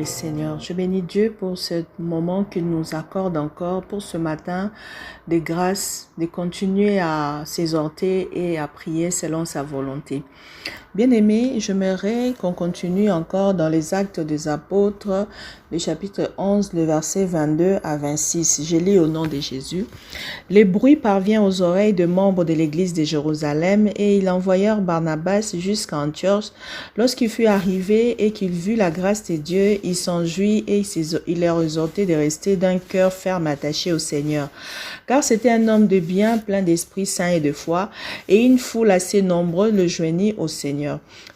le Seigneur. Je bénis Dieu pour ce moment qu'il nous accorde encore, pour ce matin de grâce, de continuer à s'exhorter et à prier selon sa volonté. Bien-aimés, j'aimerais qu'on continue encore dans les Actes des Apôtres, le chapitre 11, le verset 22 à 26. Je lis au nom de Jésus. Le bruit parvient aux oreilles de membres de l'église de Jérusalem et ils envoyèrent Barnabas jusqu'à Antioche. Lorsqu'il fut arrivé et qu'il vit la grâce de Dieu, il s'enjoint et il leur exhortait de rester d'un cœur ferme attaché au Seigneur. Car c'était un homme de bien, plein d'Esprit Saint et de foi, et une foule assez nombreuse le joignit au Seigneur.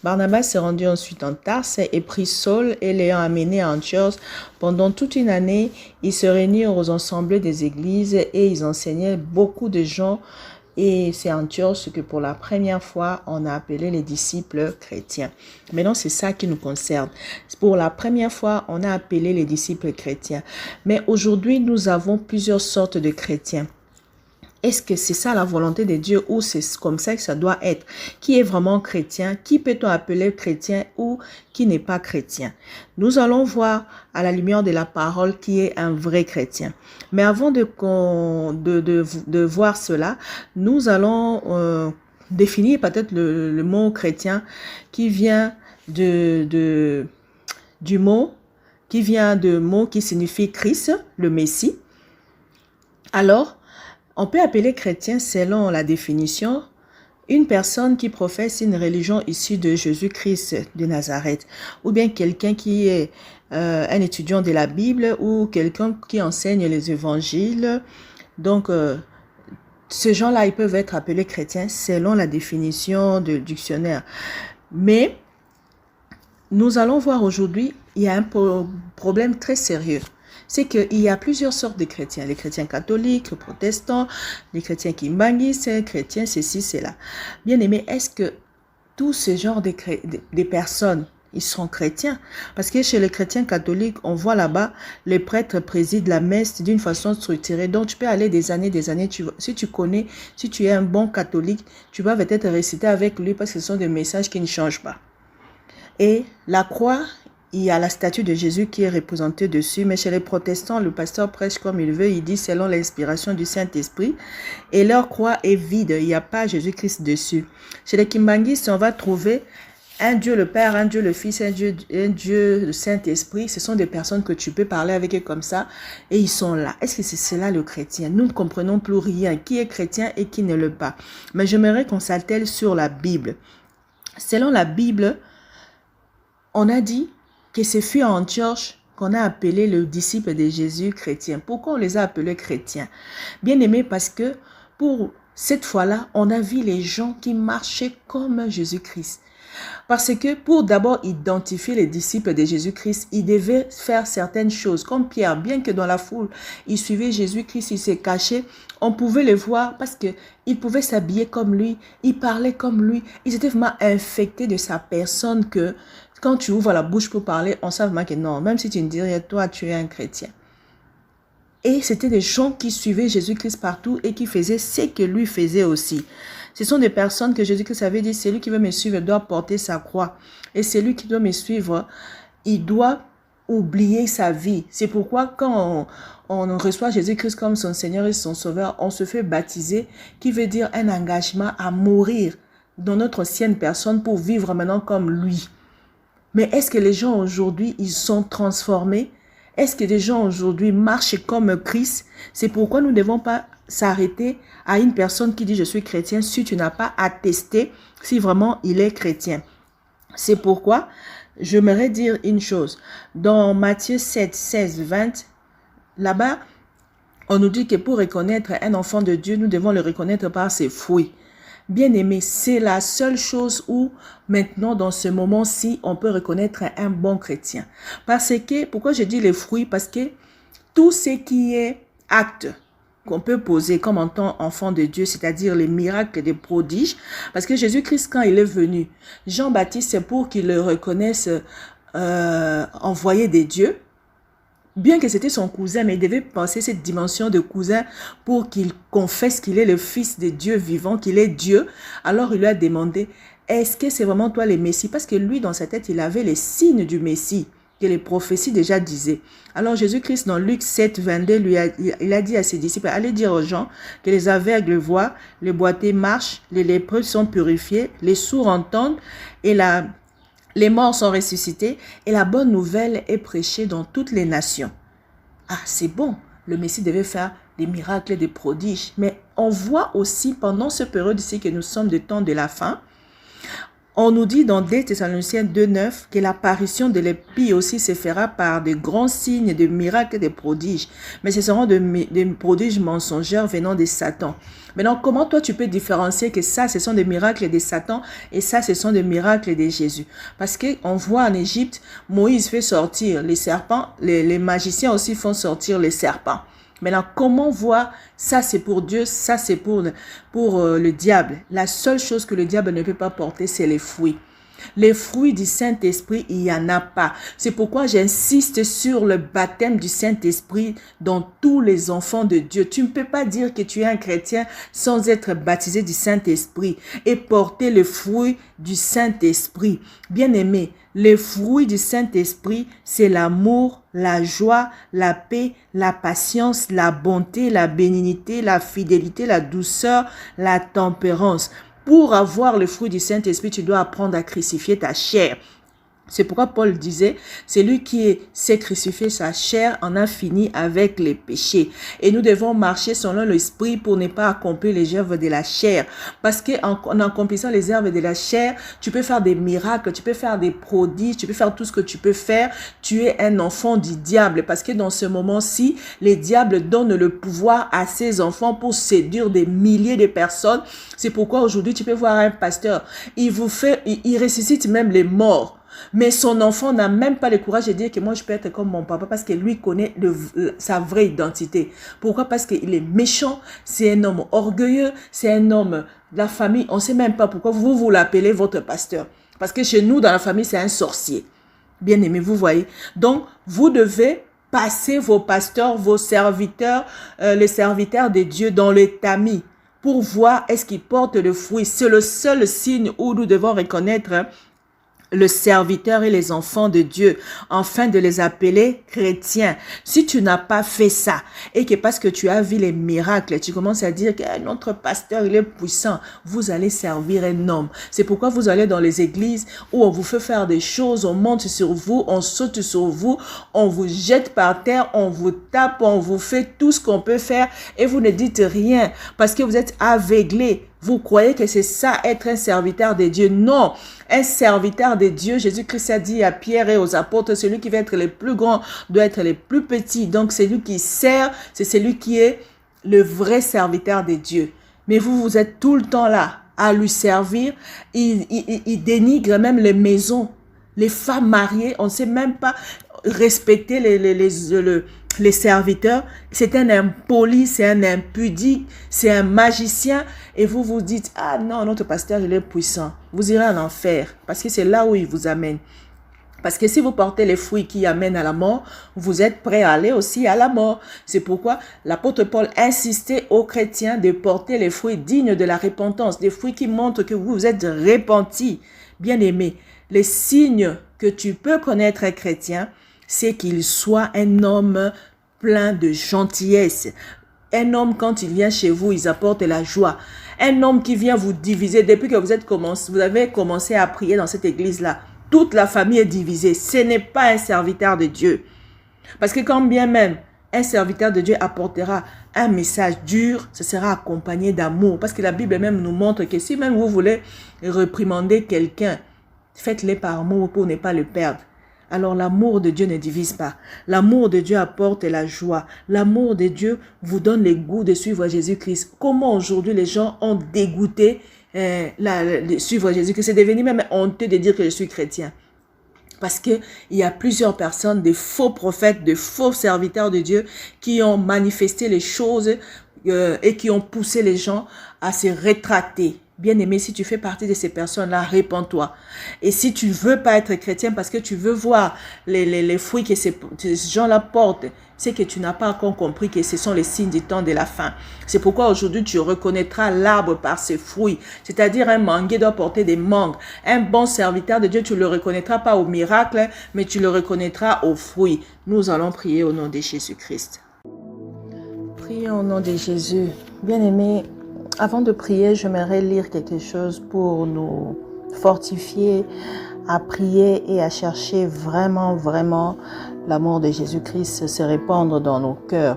Barnabas se rendit ensuite en Tarse et prit Saul et l'ayant amené à Antioche. Pendant toute une année, ils se réunirent aux assemblées des églises et ils enseignaient beaucoup de gens. Et c'est Antioche que pour la première fois, on a appelé les disciples chrétiens. Maintenant, c'est ça qui nous concerne. Pour la première fois, on a appelé les disciples chrétiens. Mais aujourd'hui, nous avons plusieurs sortes de chrétiens. Est-ce que c'est ça la volonté de Dieu ou c'est comme ça que ça doit être? Qui est vraiment chrétien? Qui peut-on appeler chrétien ou qui n'est pas chrétien? Nous allons voir à la lumière de la parole qui est un vrai chrétien. Mais avant de voir cela, nous allons définir peut-être le mot chrétien qui vient du mot qui signifie Christ, le Messie. Alors, on peut appeler chrétien selon la définition une personne qui professe une religion issue de Jésus-Christ de Nazareth, ou bien quelqu'un qui est un étudiant de la Bible ou quelqu'un qui enseigne les évangiles. Donc, ces gens-là, ils peuvent être appelés chrétiens selon la définition du dictionnaire. Mais nous allons voir aujourd'hui, il y a un problème très sérieux. C'est qu'il y a plusieurs sortes de chrétiens. Les chrétiens catholiques, les protestants, les chrétiens kimbanguistes, les chrétiens ceci, cela. Bien aimé, est-ce que tous ces genres de personnes, ils sont chrétiens? Parce que chez les chrétiens catholiques, on voit là-bas, les prêtres président la messe d'une façon structurée. Donc, tu peux aller des années, si tu connais, si tu es un bon catholique, tu vas peut-être réciter avec lui parce que ce sont des messages qui ne changent pas. Et la croix, il y a la statue de Jésus qui est représentée dessus, mais chez les protestants, le pasteur prêche comme il veut, il dit selon l'inspiration du Saint-Esprit, et leur croix est vide, il n'y a pas Jésus-Christ dessus. Chez les kimbanguistes, on va trouver un Dieu le Père, un Dieu le Fils, un Dieu le Saint-Esprit. Ce sont des personnes que tu peux parler avec eux comme ça, et ils sont là. Est-ce que c'est cela le chrétien? Nous ne comprenons plus rien, qui est chrétien et qui ne l'est pas. Mais j'aimerais qu'on s'attelle sur la Bible. Selon la Bible, on a dit que ce fut à Antioche qu'on a appelé le disciple de Jésus chrétien. Pourquoi on les a appelés chrétiens? Bien aimés, parce que pour cette fois-là, on a vu les gens qui marchaient comme Jésus-Christ. Parce que pour d'abord identifier les disciples de Jésus-Christ, ils devaient faire certaines choses. Comme Pierre, bien que dans la foule, il suivait Jésus-Christ, il s'est caché, on pouvait le voir parce qu'ils pouvaient s'habiller comme lui, ils parlaient comme lui. Ils étaient vraiment infectés de sa personne que quand tu ouvres la bouche pour parler, on sait vraiment que non, même si tu ne dis rien, toi, tu es un chrétien. Et c'était des gens qui suivaient Jésus-Christ partout et qui faisaient ce que lui faisait aussi. Ce sont des personnes que Jésus-Christ avait dit, celui qui veut me suivre doit porter sa croix. Et celui qui doit me suivre, il doit oublier sa vie. C'est pourquoi quand on reçoit Jésus-Christ comme son Seigneur et son Sauveur, on se fait baptiser, qui veut dire un engagement à mourir dans notre ancienne personne pour vivre maintenant comme lui. Mais est-ce que les gens aujourd'hui, ils sont transformés? Est-ce que les gens aujourd'hui marchent comme Christ? C'est pourquoi nous ne devons pas s'arrêter à une personne qui dit « je suis chrétien » si tu n'as pas attesté si vraiment il est chrétien. C'est pourquoi j'aimerais dire une chose. Dans Matthieu 7, 16, 20, là-bas, on nous dit que pour reconnaître un enfant de Dieu, nous devons le reconnaître par ses fruits. Bien-aimé, c'est la seule chose où maintenant, dans ce moment-ci, on peut reconnaître un bon chrétien. Parce que, pourquoi je dis les fruits? Parce que tout ce qui est acte qu'on peut poser comme en tant qu'enfant de Dieu, c'est-à-dire les miracles, les prodiges, parce que Jésus-Christ, quand il est venu, Jean-Baptiste, c'est pour qu'il le reconnaisse envoyé de Dieu. Bien que c'était son cousin, mais il devait penser cette dimension de cousin pour qu'il confesse qu'il est le fils de Dieu vivant, qu'il est Dieu. Alors il lui a demandé, est-ce que c'est vraiment toi le Messie? Parce que lui, dans sa tête, il avait les signes du Messie. que les prophéties déjà disaient. Alors Jésus-Christ dans Luc 7, 22, il a dit à ses disciples, allez dire aux gens que les aveugles voient, les boiteux marchent, les lépreux sont purifiés, les sourds entendent et les morts sont ressuscités et la bonne nouvelle est prêchée dans toutes les nations. Ah, c'est bon, le Messie devait faire des miracles, des prodiges, mais on voit aussi pendant ce période ici que nous sommes de temps de la fin, on nous dit dans 2 Thessaloniciens 2,9 que l'apparition de l'épée aussi se fera par de grands signes, de miracles, des prodiges. Mais ce seront des prodiges mensongers venant de Satan. Maintenant, comment toi tu peux différencier que ça, ce sont des miracles de Satan et ça, ce sont des miracles de Jésus? Parce qu'on voit en Égypte, Moïse fait sortir les serpents, les magiciens aussi font sortir les serpents. Maintenant, comment voir ça c'est pour Dieu, ça c'est pour le diable. La seule chose que le diable ne peut pas porter, c'est les fruits. Les fruits du Saint-Esprit, il n'y en a pas. C'est pourquoi j'insiste sur le baptême du Saint-Esprit dans tous les enfants de Dieu. Tu ne peux pas dire que tu es un chrétien sans être baptisé du Saint-Esprit et porter le fruit du Saint-Esprit. Bien-aimé, les fruits du Saint-Esprit, c'est l'amour, la joie, la paix, la patience, la bonté, la bénignité, la fidélité, la douceur, la tempérance. Pour avoir le fruit du Saint-Esprit, tu dois apprendre à crucifier ta chair. C'est pourquoi Paul disait, celui qui s'est crucifié sa chair en a fini avec les péchés. Et nous devons marcher selon l'esprit pour ne pas accomplir les œuvres de la chair. Parce qu'en accomplissant les œuvres de la chair, tu peux faire des miracles, tu peux faire des prodiges, tu peux faire tout ce que tu peux faire. Tu es un enfant du diable. Parce que dans ce moment-ci, les diables donnent le pouvoir à ses enfants pour séduire des milliers de personnes. C'est pourquoi aujourd'hui, tu peux voir un pasteur, il ressuscite même les morts. Mais son enfant n'a même pas le courage de dire que moi je peux être comme mon papa parce que lui connaît sa vraie identité. Pourquoi? Parce qu'il est méchant, c'est un homme orgueilleux, c'est un homme de la famille. On ne sait même pas pourquoi vous l'appelez votre pasteur. Parce que chez nous, dans la famille, c'est un sorcier. Bien aimé, vous voyez. Donc, vous devez passer vos pasteurs, vos serviteurs, les serviteurs de Dieu dans le tamis pour voir est-ce qu'ils portent le fruit. C'est le seul signe où nous devons reconnaître le serviteur et les enfants de Dieu, afin de les appeler chrétiens. Si tu n'as pas fait ça, et que parce que tu as vu les miracles, tu commences à dire que notre pasteur, il est puissant, vous allez servir un homme. C'est pourquoi vous allez dans les églises où on vous fait faire des choses, on monte sur vous, on saute sur vous, on vous jette par terre, on vous tape, on vous fait tout ce qu'on peut faire, et vous ne dites rien, parce que vous êtes aveuglés. Vous croyez que c'est ça, être un serviteur de Dieu? Non, un serviteur de Dieu, Jésus-Christ a dit à Pierre et aux apôtres, celui qui va être le plus grand doit être le plus petit. Donc, celui qui sert, c'est celui qui est le vrai serviteur de Dieu. Mais vous êtes tout le temps là à lui servir. Il dénigre même les maisons. Les femmes mariées, on ne sait même pas respecter les serviteurs. C'est un impoli, c'est un impudique, c'est un magicien. Et vous vous dites, ah non, notre pasteur, il est puissant. Vous irez en enfer parce que c'est là où il vous amène. Parce que si vous portez les fruits qui amènent à la mort, vous êtes prêts à aller aussi à la mort. C'est pourquoi l'apôtre Paul insistait aux chrétiens de porter les fruits dignes de la repentance, des fruits qui montrent que vous êtes repentis. Bien-aimés, les signes que tu peux connaître un chrétien, c'est qu'il soit un homme plein de gentillesse. Un homme, quand il vient chez vous, il apporte la joie. Un homme qui vient vous diviser. Depuis que vous avez commencé à prier dans cette église-là, toute la famille est divisée. Ce n'est pas un serviteur de Dieu. Parce que quand bien même un serviteur de Dieu apportera un message dur, ce sera accompagné d'amour. Parce que la Bible même nous montre que si même vous voulez réprimander quelqu'un, faites-le par amour pour ne pas le perdre. Alors l'amour de Dieu ne divise pas. L'amour de Dieu apporte la joie. L'amour de Dieu vous donne le goût de suivre Jésus-Christ. Comment aujourd'hui les gens ont dégoûté de suivre Jésus-Christ? C'est devenu même honteux de dire que je suis chrétien. Parce qu'il y a plusieurs personnes, des faux prophètes, de faux serviteurs de Dieu qui ont manifesté les choses et qui ont poussé les gens à se rétracter. Bien-aimé, si tu fais partie de ces personnes-là, répands-toi. Et si tu ne veux pas être chrétien parce que tu veux voir les fruits que ces gens-là portent, c'est que tu n'as pas encore compris que ce sont les signes du temps de la fin. C'est pourquoi aujourd'hui, tu reconnaîtras l'arbre par ses fruits. C'est-à-dire un manguier doit porter des mangues. Un bon serviteur de Dieu, tu ne le reconnaîtras pas au miracle, mais tu le reconnaîtras aux fruits. Nous allons prier au nom de Jésus-Christ. Prions au nom de Jésus. Bien-aimé, avant de prier, j'aimerais lire quelque chose pour nous fortifier à prier et à chercher vraiment l'amour de Jésus-Christ se répandre dans nos cœurs.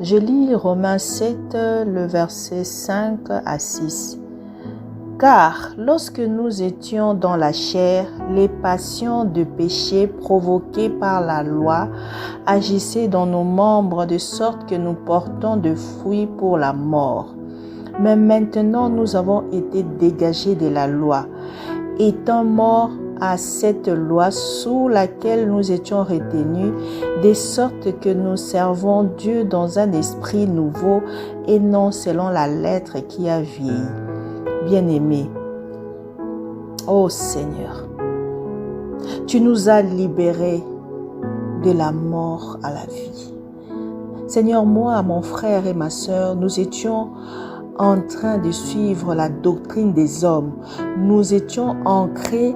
Je lis Romains 7, le verset 5 à 6. Car lorsque nous étions dans la chair, les passions de péché provoquées par la loi agissaient dans nos membres de sorte que nous portons de fruits pour la mort. Mais maintenant, nous avons été dégagés de la loi, étant morts à cette loi sous laquelle nous étions retenus, de sorte que nous servons Dieu dans un esprit nouveau et non selon la lettre qui a vieilli. Bien-aimés, ô Seigneur, tu nous as libérés de la mort à la vie. Seigneur, moi, mon frère et ma sœur, nous étions en train de suivre la doctrine des hommes. Nous étions ancrés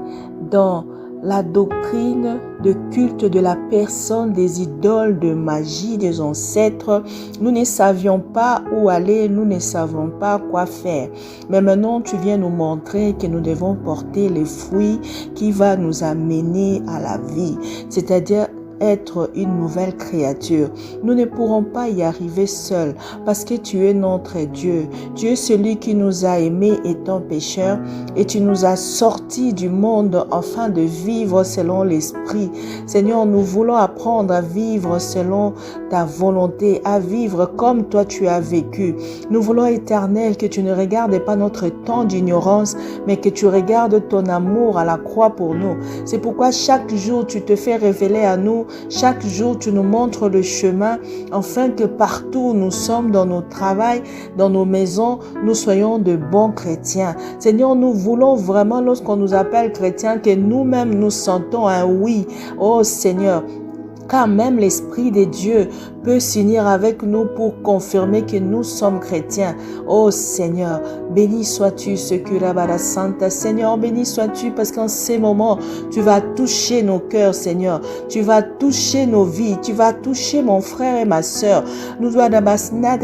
dans la doctrine de culte de la personne, des idoles, de magie, des ancêtres. Nous ne savions pas où aller, nous ne savions pas quoi faire. Mais maintenant, tu viens nous montrer que nous devons porter les fruits qui vont nous amener à la vie, c'est-à-dire être une nouvelle créature. Nous ne pourrons pas y arriver seuls parce que tu es notre Dieu. Tu es celui qui nous a aimés étant pécheurs et tu nous as sortis du monde afin de vivre selon l'Esprit. Seigneur, nous voulons apprendre à vivre selon ta volonté, à vivre comme toi tu as vécu. Nous voulons, Éternel, que tu ne regardes pas notre temps d'ignorance, mais que tu regardes ton amour à la croix pour nous. C'est pourquoi chaque jour tu te fais révéler à nous. Chaque jour, tu nous montres le chemin afin que partout où nous sommes, dans nos travails, dans nos maisons, nous soyons de bons chrétiens. Seigneur, nous voulons vraiment, lorsqu'on nous appelle chrétiens, que nous-mêmes nous sentons un oui. Oh Seigneur, car même l'Esprit de Dieu peut s'unir avec nous pour confirmer que nous sommes chrétiens. Oh Seigneur, béni sois-tu, Sekurabara Santa. Seigneur, béni sois-tu parce qu'en ces moments, tu vas toucher nos cœurs, Seigneur. Tu vas toucher nos vies. Tu vas toucher mon frère et ma sœur.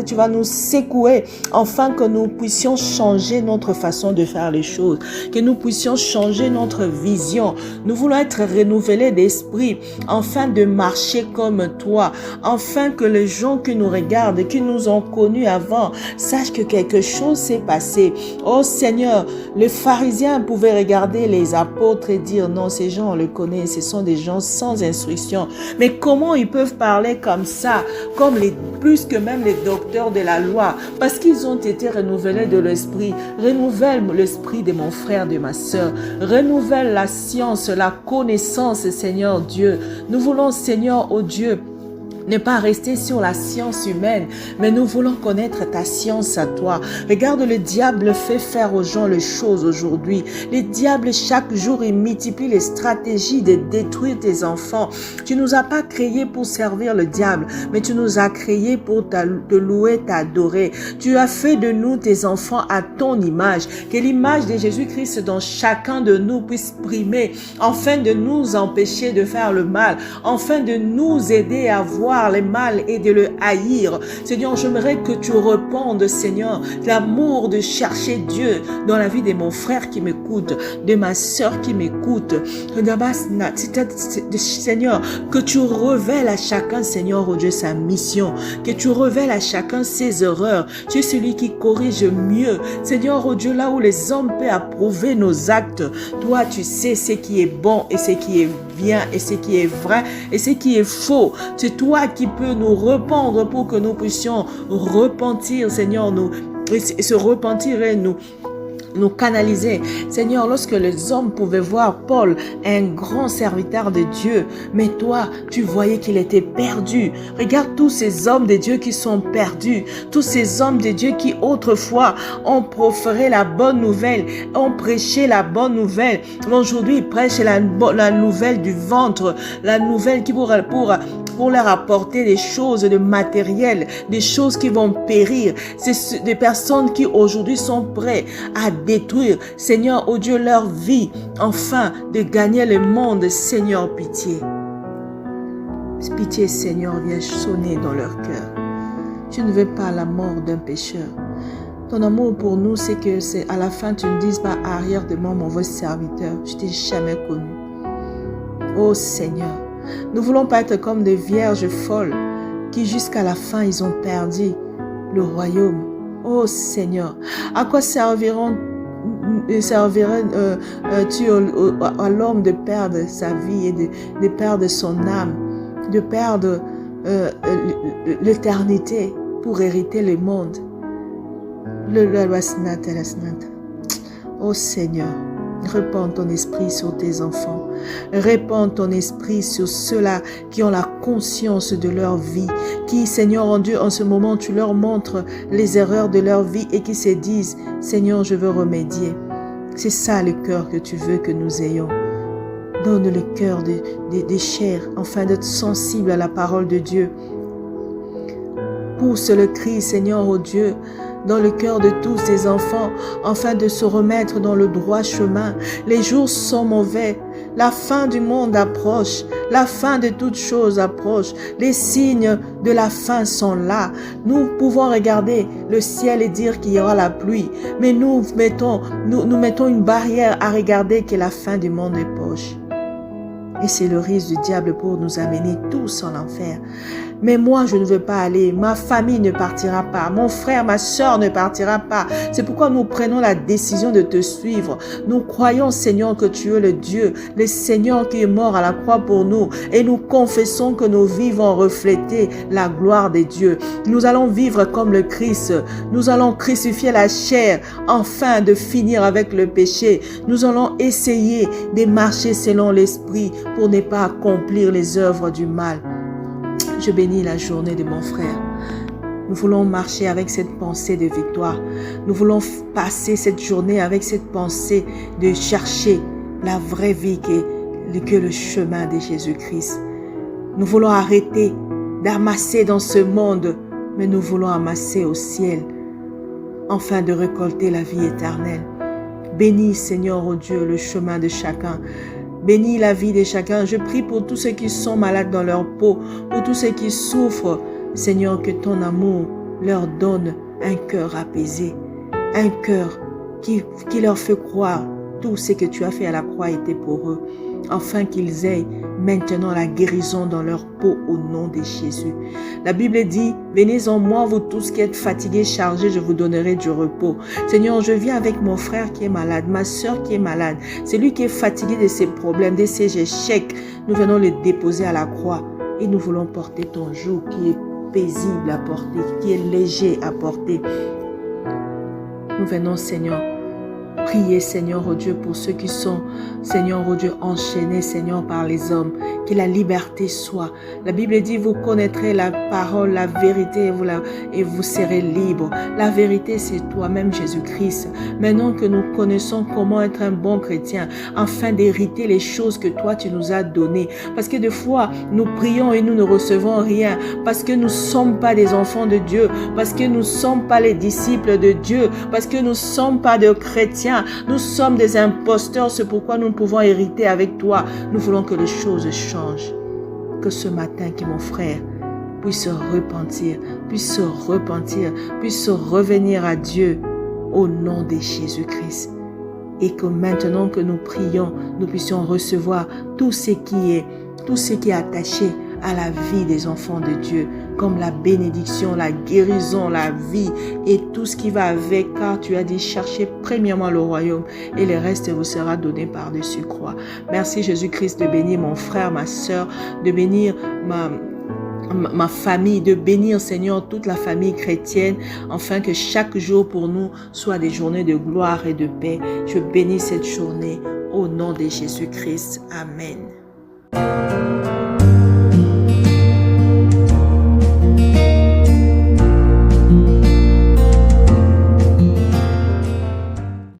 Tu vas nous secouer afin que nous puissions changer notre façon de faire les choses, que nous puissions changer notre vision. Nous voulons être renouvelés d'esprit afin de marcher comme toi, afin que les gens qui nous regardent, qui nous ont connus avant, sachent que quelque chose s'est passé. Oh Seigneur, les pharisiens pouvaient regarder les apôtres et dire non, ces gens on les connaît, ce sont des gens sans instruction. Mais comment ils peuvent parler comme ça, comme plus que même les docteurs de la loi, parce qu'ils ont été renouvelés de l'esprit. Renouvelle l'esprit de mon frère, de ma sœur. Renouvelle la science, la connaissance, Seigneur Dieu. Nous voulons, Seigneur, oh Dieu, ne pas rester sur la science humaine, mais nous voulons connaître ta science à toi. Regarde, le diable fait faire aux gens les choses aujourd'hui. Le diable, chaque jour, il multiplie les stratégies de détruire tes enfants. Tu nous as pas créés pour servir le diable, mais tu nous as créés pour te louer, t'adorer. Tu as fait de nous tes enfants à ton image. Que l'image de Jésus-Christ dans chacun de nous puisse primer, afin de nous empêcher de faire le mal, afin de nous aider à voir le mal et de le haïr. Seigneur, j'aimerais que tu répondes, Seigneur, l'amour de chercher Dieu dans la vie de mon frère qui m'écoute, de ma soeur qui m'écoute. Seigneur, que tu révèles à chacun, Seigneur, oh Dieu, sa mission, que tu révèles à chacun ses erreurs. Tu es celui qui corrige mieux. Seigneur, oh Dieu, là où les hommes peuvent approuver nos actes, toi, tu sais ce qui est bon et ce qui est bien et ce qui est vrai et ce qui est faux. C'est toi qui peux nous répandre pour que nous puissions repentir, Seigneur, nous se repentir et nous nous canaliser. Seigneur, lorsque les hommes pouvaient voir Paul, un grand serviteur de Dieu, mais toi, tu voyais qu'il était perdu. Regarde tous ces hommes de Dieu qui sont perdus, tous ces hommes de Dieu qui autrefois ont proféré la bonne nouvelle, ont prêché la bonne nouvelle. Aujourd'hui, ils prêchent la nouvelle du ventre, la nouvelle qui pour leur apporter des choses de matériel, des choses qui vont périr. C'est des personnes qui aujourd'hui sont prêtes à détruire, Seigneur, oh Dieu, leur vie, enfin de gagner le monde. Seigneur, pitié. Pitié, Seigneur, viens sonner dans leur cœur. Tu ne veux pas la mort d'un pécheur. Ton amour pour nous, c'est que à la fin, tu ne dises pas arrière de moi, mon votre serviteur. Je t'ai jamais connu. Oh Seigneur, nous ne voulons pas être comme des vierges folles qui jusqu'à la fin, ils ont perdu le royaume. Oh Seigneur, à quoi servirais-tu à l'homme de perdre sa vie et de perdre son âme, de perdre l'éternité pour hériter le monde? Oh Seigneur, répands ton esprit sur tes enfants. Répands ton esprit sur ceux-là qui ont la conscience de leur vie, qui, Seigneur, en Dieu, en ce moment, tu leur montres les erreurs de leur vie et qui se disent, Seigneur, je veux remédier. C'est ça le cœur que tu veux que nous ayons. Donne le cœur des chairs, afin d'être sensible à la parole de Dieu. Pousse le cri, Seigneur, ô Dieu, dans le cœur de tous tes enfants, afin de se remettre dans le droit chemin. Les jours sont mauvais. La fin du monde approche. La fin de toutes choses approche. Les signes de la fin sont là. Nous pouvons regarder le ciel et dire qu'il y aura la pluie. Mais nous mettons une barrière à regarder que la fin du monde est proche. Et c'est le risque du diable pour nous amener tous en enfer. Mais moi, je ne veux pas aller. Ma famille ne partira pas. Mon frère, ma soeur ne partira pas. C'est pourquoi nous prenons la décision de te suivre. Nous croyons, Seigneur, que tu es le Dieu, le Seigneur qui est mort à la croix pour nous. Et nous confessons que nos vies vont refléter la gloire de Dieu. Nous allons vivre comme le Christ. Nous allons crucifier la chair afin de finir avec le péché. Nous allons essayer de marcher selon l'Esprit pour ne pas accomplir les œuvres du mal. Je bénis la journée de mon frère. Nous voulons marcher avec cette pensée de victoire. Nous voulons passer cette journée avec cette pensée de chercher la vraie vie que le chemin de Jésus-Christ. Nous voulons arrêter d'amasser dans ce monde, mais nous voulons amasser au ciel, afin de récolter la vie éternelle. Bénis, Seigneur, oh Dieu, le chemin de chacun. Bénis la vie de chacun. Je prie pour tous ceux qui sont malades dans leur peau, pour tous ceux qui souffrent. Seigneur, que ton amour leur donne un cœur apaisé, un cœur qui leur fait croire tout ce que tu as fait à la croix était pour eux, afin qu'ils aient maintenant la guérison dans leur peau au nom de Jésus. La Bible dit, venez en moi, vous tous qui êtes fatigués, chargés, je vous donnerai du repos. Seigneur, je viens avec mon frère qui est malade, ma soeur qui est malade, celui qui est fatigué de ses problèmes, de ses échecs. Nous venons les déposer à la croix et nous voulons porter ton joug qui est paisible à porter, qui est léger à porter. Nous venons, Seigneur, priez, Seigneur, oh Dieu, pour ceux qui sont, Seigneur, oh Dieu, enchaînés, Seigneur, par les hommes. Que la liberté soit. La Bible dit, vous connaîtrez la parole, la vérité, et vous serez libres. La vérité, c'est toi-même, Jésus-Christ. Maintenant que nous connaissons comment être un bon chrétien, afin d'hériter les choses que toi, tu nous as données. Parce que des fois, nous prions et nous ne recevons rien. Parce que nous ne sommes pas des enfants de Dieu. Parce que nous ne sommes pas les disciples de Dieu. Parce que nous ne sommes pas des chrétiens. Nous sommes des imposteurs. C'est pourquoi nous pouvons hériter avec toi. Nous voulons que les choses changent. Que ce matin, que mon frère puisse se repentir, puisse revenir à Dieu au nom de Jésus-Christ. Et que maintenant que nous prions, nous puissions recevoir tout ce qui est attaché à la vie des enfants de Dieu, comme la bénédiction, la guérison, la vie et tout ce qui va avec, car tu as dit chercher premièrement le royaume et le reste vous sera donné par-dessus croix. Merci Jésus-Christ de bénir mon frère, ma soeur, de bénir ma famille, de bénir, Seigneur, toute la famille chrétienne, afin que chaque jour pour nous soit des journées de gloire et de paix. Je bénis cette journée au nom de Jésus-Christ. Amen.